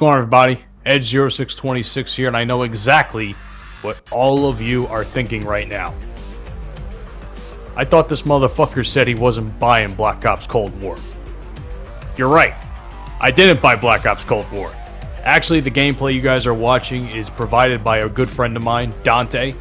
going on, everybody? EDGE0626 here, and I know exactly what all of you are thinking right now. I thought this motherfucker said he wasn't buying Black Ops Cold War. You're right. I didn't buy Black Ops Cold War. Actually, the gameplay you guys are watching is provided by a good friend of mine, Dante.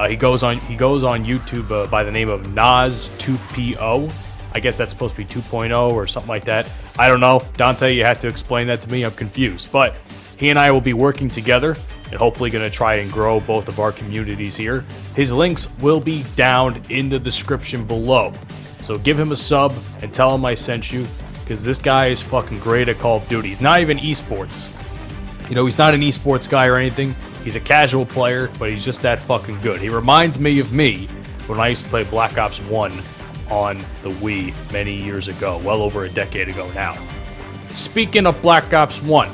He goes on YouTube by the name of Nas2PO. I guess that's supposed to be 2.0 or something like that. I don't know. Dante, you had to explain that to me. I'm confused. But he and I will be working together and hopefully going to try and grow both of our communities here. His links will be down in the description below. So give him a sub and tell him I sent you, because this guy is fucking great at Call of Duty. He's not even esports. You know, he's not an esports guy or anything. He's a casual player, but he's just that fucking good. He reminds me of me when I used to play Black Ops 1 on the Wii many years ago, well over a decade ago now. Speaking of Black Ops 1,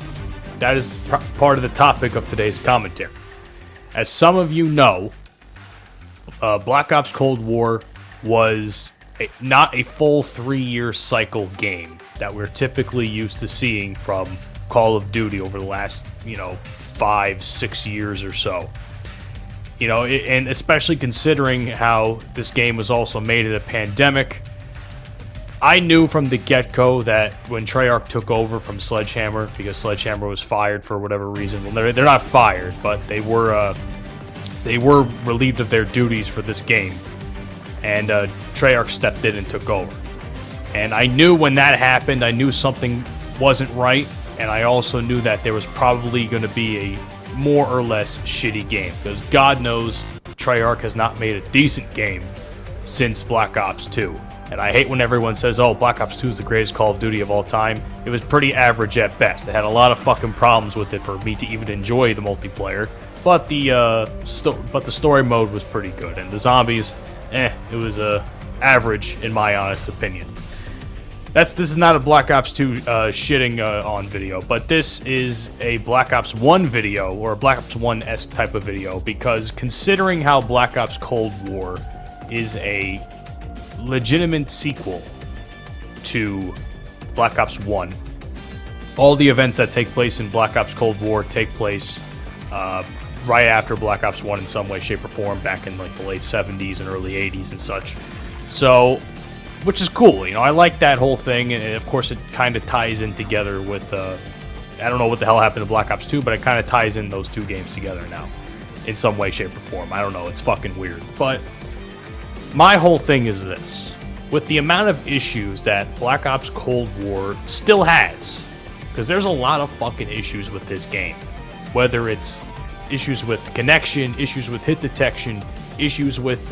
that is part of the topic of today's commentary. As some of you know, Black Ops Cold War was not a full 3-year cycle game that we're typically used to seeing from Call of Duty over the last, 5-6 years or so. And especially considering how this game was also made in a pandemic, I knew from the get-go that when Treyarch took over from Sledgehammer, because Sledgehammer was fired for whatever reason. Well, they're not fired, but they were relieved of their duties for this game, and Treyarch stepped in and took over. And I knew when that happened, I knew something wasn't right, and I also knew that there was probably going to be a more or less shitty game, because God knows Treyarch has not made a decent game since Black Ops 2. And I hate when everyone says, oh, Black Ops 2 is the greatest Call of Duty of all time. It was pretty average at best. It had a lot of fucking problems with it for me to even enjoy the multiplayer, but the story mode was pretty good, and the zombies, it was average in my honest opinion. This is not a Black Ops 2 shitting on video, but this is a Black Ops 1 video, or a Black Ops 1-esque type of video, because considering how Black Ops Cold War is a legitimate sequel to Black Ops 1, all the events that take place in Black Ops Cold War take place right after Black Ops 1 in some way, shape, or form, back in like the late 70s and early 80s and such. So, which is cool, I like that whole thing, and of course it kind of ties in together with, I don't know what the hell happened to Black Ops 2, but it kind of ties in those two games together now, in some way, shape, or form. I don't know, it's fucking weird. But my whole thing is this: with the amount of issues that Black Ops Cold War still has, because there's a lot of fucking issues with this game, whether it's issues with connection, issues with hit detection, issues with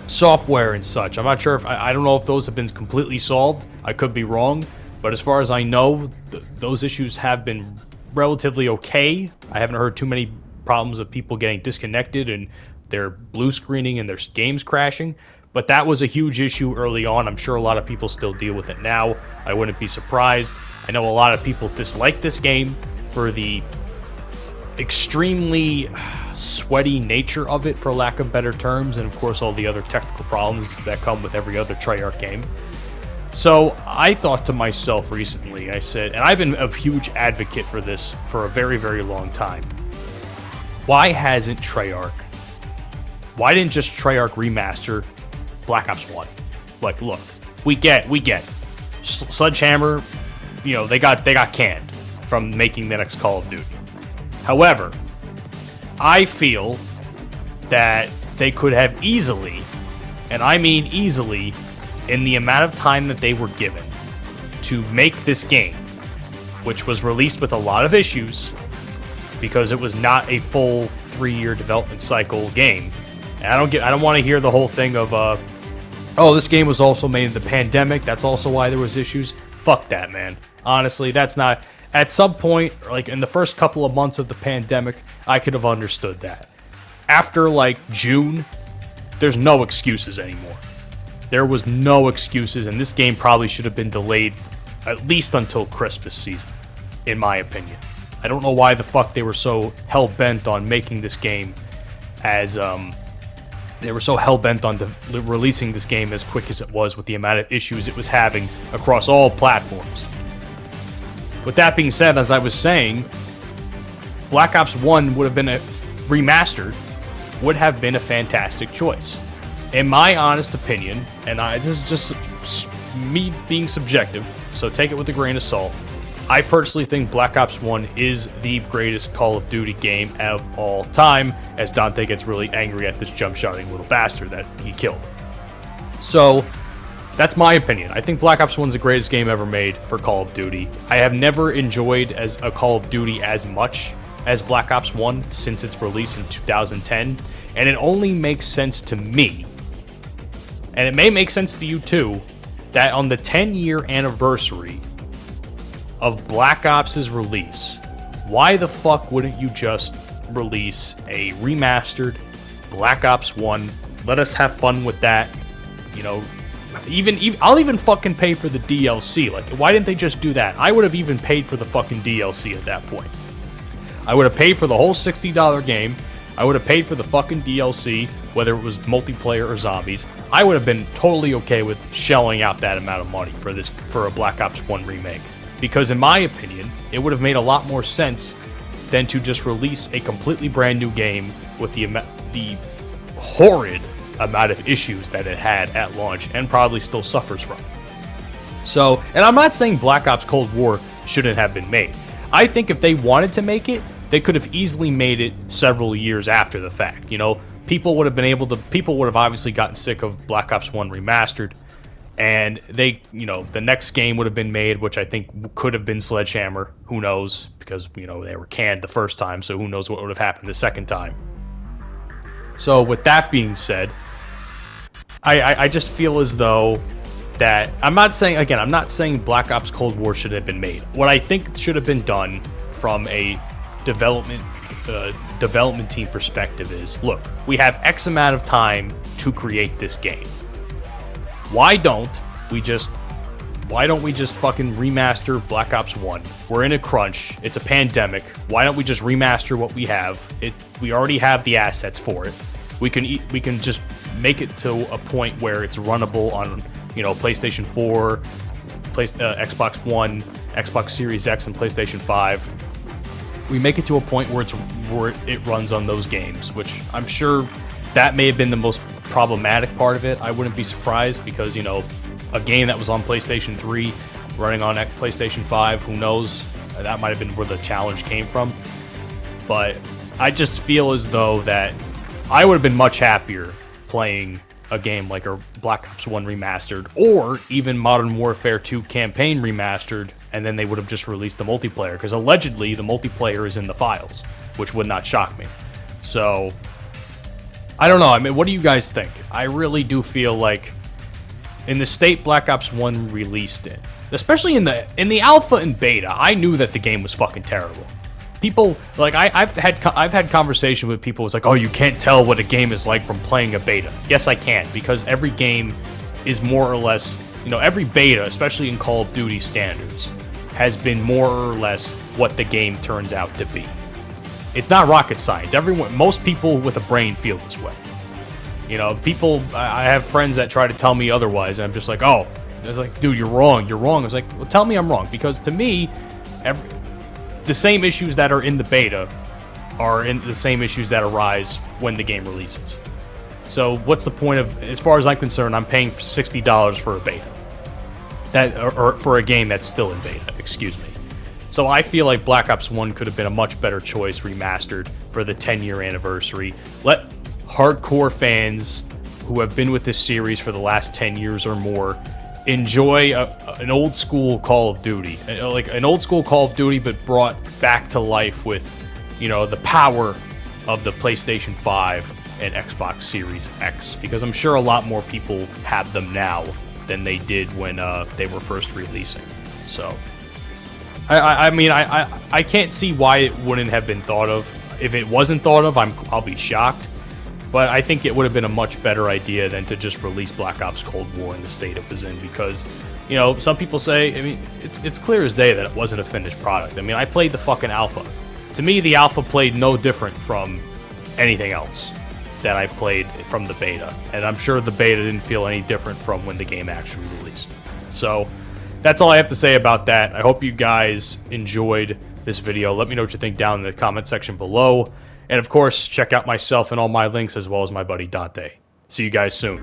software and such. I'm not sure if I don't know if those have been completely solved. I could be wrong, but as far as I know, those issues have been relatively okay. I haven't heard too many problems of people getting disconnected and their blue screening and their games crashing, but that was a huge issue early on. I'm sure a lot of people still deal with it now. I wouldn't be surprised. I know a lot of people dislike this game for the extremely sweaty nature of it, for lack of better terms, and of course all the other technical problems that come with every other Treyarch game. So I thought to myself recently, I said, and I've been a huge advocate for this for a very, very long time, why didn't just Treyarch remaster Black Ops 1? Like, look, we get Sledgehammer, they got canned from making the next Call of Duty. However, I feel that they could have easily, and I mean easily, in the amount of time that they were given to make this game, which was released with a lot of issues because it was not a full 3-year development cycle game. And I don't want to hear the whole thing of oh, this game was also made in the pandemic, that's also why there was issues. Fuck that, man. Honestly, that's not. At some point, like in the first couple of months of the pandemic, I could have understood that. After like June, there's no excuses anymore. There was no excuses, and this game probably should have been delayed at least until Christmas season, in my opinion. I don't know why the fuck they were so hell-bent on making this game as, they were so hell-bent on releasing this game as quick as it was with the amount of issues it was having across all platforms. With that being said, as I was saying, Black Ops 1 would have been remastered, would have been a fantastic choice. In my honest opinion, and this is just me being subjective, so take it with a grain of salt, I personally think Black Ops 1 is the greatest Call of Duty game of all time, as Dante gets really angry at this jump-shotting little bastard that he killed. So, that's my opinion. I think Black Ops 1 is the greatest game ever made for Call of Duty. I have never enjoyed as a Call of Duty as much as Black Ops 1 since its release in 2010, and it only makes sense to me, and it may make sense to you too, that on the 10-year anniversary of Black Ops' release, why the fuck wouldn't you just release a remastered Black Ops 1? Let us have fun with that. You know, even I'll even fucking pay for the DLC. Like, why didn't they just do that? I would have even paid for the fucking DLC at that point. I would have paid for the whole $60 game. I would have paid for the fucking DLC, whether it was multiplayer or zombies. I would have been totally okay with shelling out that amount of money for a Black Ops 1 remake. Because in my opinion, it would have made a lot more sense than to just release a completely brand new game with the horrid amount of issues that it had at launch and probably still suffers from. So, and I'm not saying Black Ops Cold War shouldn't have been made. I think if they wanted to make it, they could have easily made it several years after the fact. You know, people would have obviously gotten sick of Black Ops 1 Remastered, and they, you know, the next game would have been made, which I think could have been Sledgehammer. Who knows? Because, you know, they were canned the first time, so who knows what would have happened the second time. So with that being said, I just feel as though that I'm not saying Black Ops Cold War should have been made. What I think should have been done from a development team perspective is, look, we have X amount of time to create this game. Why don't we just fucking remaster Black Ops 1? We're in a crunch. It's a pandemic. Why don't we just remaster what we have? We already have the assets for it. We can just make it to a point where it's runnable on, you know, PlayStation 4, Xbox One, Xbox Series X, and PlayStation 5. We make it to a point where it runs on those games, which I'm sure that may have been the most problematic part of it. I wouldn't be surprised because, you know, a game that was on PlayStation 3 running on PlayStation 5, who knows? That might have been where the challenge came from. But I just feel as though that I would have been much happier playing a game like a Black Ops 1 Remastered, or even Modern Warfare 2 Campaign Remastered, and then they would have just released the multiplayer, because allegedly the multiplayer is in the files, which would not shock me. So, I don't know. I mean, what do you guys think? I really do feel like in the state Black Ops 1 released in, especially in the alpha and beta, I knew that the game was fucking terrible. People, like, I've had conversation with people. It's like, oh, you can't tell what a game is like from playing a beta. Yes, I can, because every game is more or less, you know, every beta, especially in Call of Duty standards, has been more or less what the game turns out to be. It's not rocket science. Most people with a brain feel this way. You know, I have friends that try to tell me otherwise, and I'm just like, oh, it's like, dude, you're wrong. I was like, well, tell me I'm wrong, because to me, the same issues that are in the beta are in the same issues that arise when the game releases. So what's the point of, as far as I'm concerned, I'm paying $60 for a beta. Or for a game that's still in beta, excuse me. So I feel like Black Ops 1 could have been a much better choice remastered for the 10-year anniversary. Let hardcore fans who have been with this series for the last 10 years or more enjoy an old school Call of Duty, like an old school Call of Duty, but brought back to life with, you know, the power of the PlayStation 5 and Xbox Series X, because I'm sure a lot more people have them now than they did when they were first releasing. So, I mean, I can't see why it wouldn't have been thought of. If it wasn't thought of, I'll be shocked. But I think it would have been a much better idea than to just release Black Ops Cold War in the state it was in, because, you know, some people say, I mean, it's clear as day that it wasn't a finished product. I mean, I played the fucking alpha. To me, the alpha played no different from anything else that I played from the beta, and I'm sure the beta didn't feel any different from when the game actually released. So that's all I have to say about that. I hope you guys enjoyed this video. Let me know what you think down in the comment section below. And of course, check out myself and all my links as well as my buddy Dante. See you guys soon.